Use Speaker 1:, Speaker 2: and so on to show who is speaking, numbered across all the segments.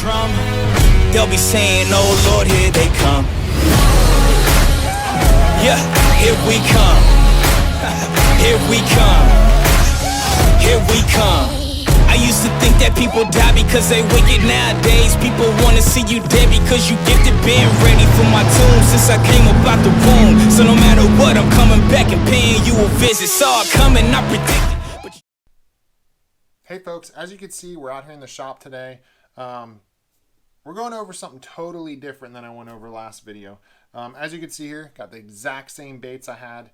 Speaker 1: drum, they'll be saying, oh Lord, here they come. Yeah, here we come. Here we come. Here we come. I used to think that people die because they wicked. Nowadays people wanna see you dead because you gifted. Being ready for my tomb since I came up out the womb. So no matter what, I'm coming back and paying you a visit. Saw it coming, I predicted.
Speaker 2: Hey folks, as you can see, we're out here in the shop today. We're going over something totally different than I went over last video. As you can see here, got the exact same baits I had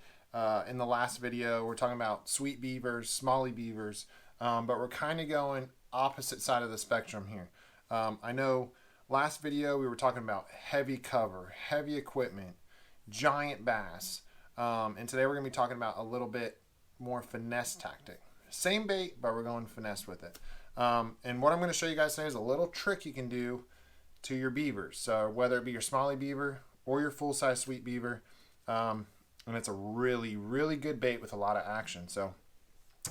Speaker 2: in the last video. We're talking about sweet beavers, smallie beavers, but we're kind of going opposite side of the spectrum here. I know last video we were talking about heavy cover, heavy equipment, giant bass, and today we're going to be talking about a little bit more finesse tactic. Same bait, but we're going finesse with it. And what I'm going to show you guys today is a little trick you can do to your beavers. So whether it be your smallie beaver or your full-size sweet beaver, and it's a really, really good bait with a lot of action. So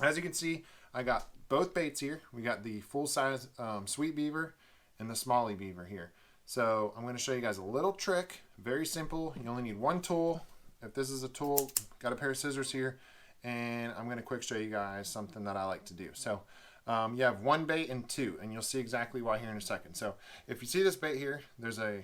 Speaker 2: as you can see, I got both baits here. We got the full-size sweet beaver and the smallie beaver here. So I'm going to show you guys a little trick. Very simple. You only need one tool. If this is a tool, got a pair of scissors here. And I'm going to quick show you guys something that I like to do. So you have one bait and two, and you'll see exactly why here in a second. So if you see this bait here, there's a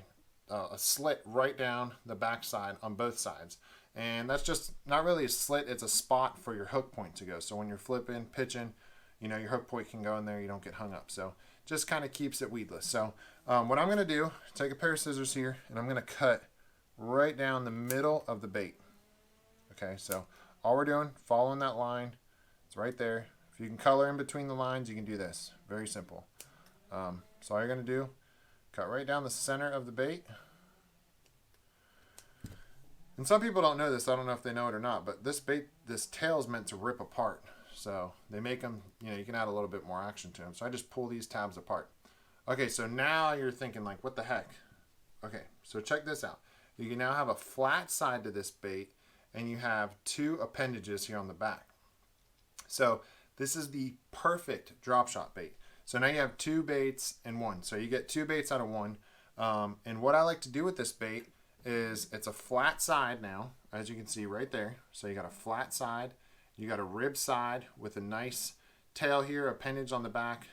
Speaker 2: slit right down the back side on both sides. And that's just not really a slit, it's a spot for your hook point to go. So when you're flipping, pitching, you know, your hook point can go in there, you don't get hung up. So just kind of keeps it weedless. So what I'm going to do, take a pair of scissors here, and I'm going to cut right down the middle of the bait. Okay, so all we're doing, following that line, it's right there. If you can color in between the lines, you can do this. Very simple. So all you're going to do, cut right down the center of the bait. And some people don't know this. I don't know if they know it or not, but this bait, this tail is meant to rip apart. So they make them, you know, you can add a little bit more action to them. So I just pull these tabs apart. Okay, so now you're thinking like, what the heck? Okay, so check this out. You can now have a flat side to this bait, and you have two appendages here on the back. So this is the perfect drop shot bait. So now you have two baits in one. So you get two baits out of one. And what I like to do with this bait is it's a flat side now, as you can see right there. So you got a flat side, you got a rib side with a nice tail here, appendage on the back,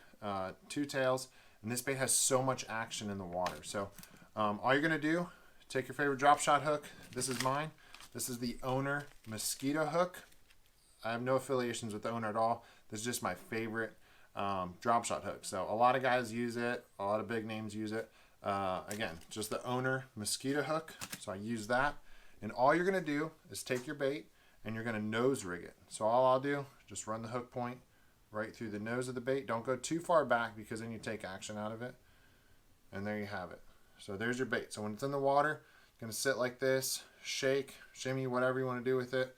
Speaker 2: two tails, and this bait has so much action in the water. So all you're gonna do, take your favorite drop shot hook. This is mine. This is the Owner mosquito hook. I have no affiliations with the Owner at all. This is just my favorite drop shot hook. So a lot of guys use it. A lot of big names use it. Again, just the Owner mosquito hook. So I use that. And all you're going to do is take your bait and you're going to nose rig it. So all I'll do, just run the hook point right through the nose of the bait. Don't go too far back because then you take action out of it. And there you have it. So there's your bait. So when it's in the water, it's going to sit like this, shake, shimmy, whatever you want to do with it.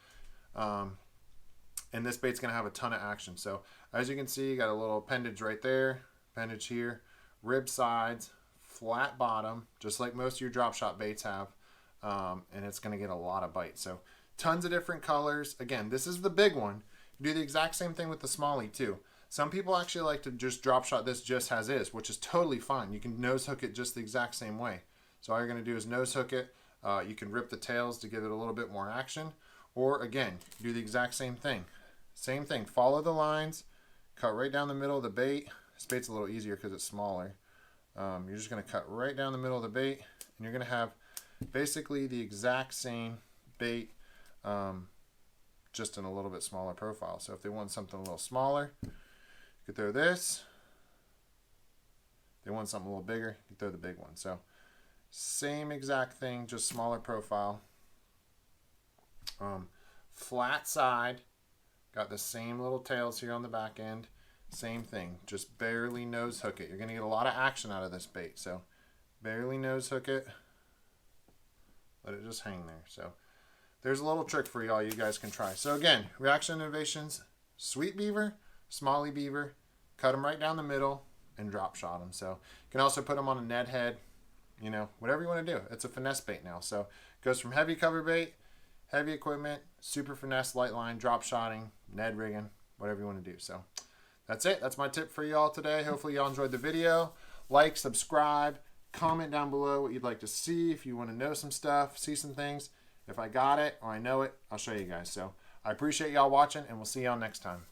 Speaker 2: And this bait's going to have a ton of action. So as you can see, you got a little appendage right there, appendage here, rib sides, flat bottom, just like most of your drop shot baits have. And it's going to get a lot of bite. So tons of different colors. Again, this is the big one. You do the exact same thing with the smallie too. Some people actually like to just drop shot this just as is, which is totally fine. You can nose hook it just the exact same way. So all you're going to do is nose hook it. You can rip the tails to give it a little bit more action. Or again, do the exact same thing. Same thing, follow the lines, cut right down the middle of the bait. This bait's a little easier because it's smaller. You're just going to cut right down the middle of the bait, and you're going to have basically the exact same bait, just in a little bit smaller profile. So if they want something a little smaller, you could throw this. If they want something a little bigger, you throw the big one. So same exact thing, just smaller profile. Flat side. Got the same little tails here on the back end. Same thing, just barely nose hook it. You're going to get a lot of action out of this bait. So barely nose hook it. Let it just hang there. So there's a little trick for y'all you guys can try. So again, reaction innovations, sweet beaver, smallie beaver, cut them right down the middle and drop shot them. So you can also put them on a Ned head, you know, whatever you want to do. It's a finesse bait now. So it goes from heavy cover bait, heavy equipment, super finesse, light line, drop shotting, Ned rigging, whatever you want to do. So that's it. That's my tip for y'all today. Hopefully y'all enjoyed the video. Like, subscribe, comment down below what you'd like to see. If you want to know some stuff, see some things. If I got it or I know it, I'll show you guys. So I appreciate y'all watching, and we'll see y'all next time.